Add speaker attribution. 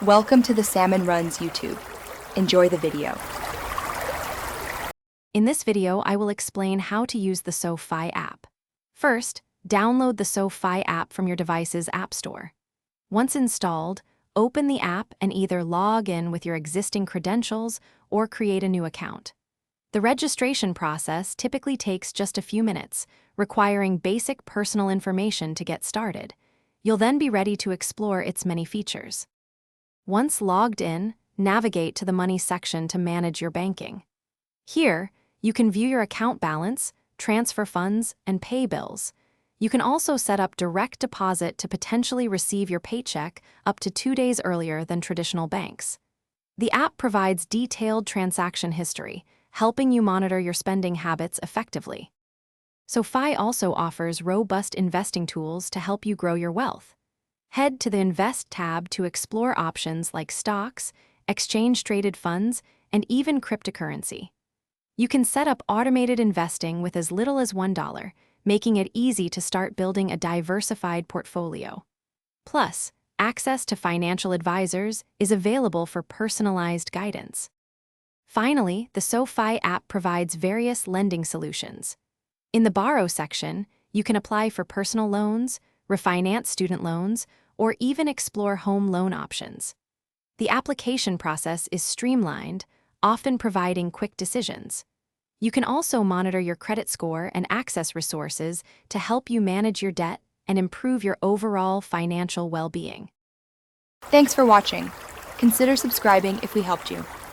Speaker 1: Welcome to the Salmon Runs YouTube. Enjoy the video.
Speaker 2: In this video, I will explain how to use the Sofi app. First, download the Sofi app from your device's app store. Once installed, open the app and either log in with your existing credentials or create a new account. The registration process typically takes just a few minutes, requiring basic personal information to get started. You'll then be ready to explore its many features. Once logged in, navigate to the Money section to manage your banking. Here, you can view your account balance, transfer funds, and pay bills. You can also set up direct deposit to potentially receive your paycheck up to 2 days earlier than traditional banks. The app provides detailed transaction history, helping you monitor your spending habits effectively. Sofi also offers robust investing tools to help you grow your wealth. Head to the Invest tab to explore options like stocks, exchange-traded funds, and even cryptocurrency. You can set up automated investing with as little as $1, making it easy to start building a diversified portfolio. Plus, access to financial advisors is available for personalized guidance. Finally, the Sofi app provides various lending solutions. In the Borrow section, you can apply for personal loans, refinance student loans, or even explore home loan options. The application process is streamlined, often providing quick decisions. You can also monitor your credit score and access resources to help you manage your debt and improve your overall financial well-being.
Speaker 1: Thanks for watching. Consider subscribing if we helped you.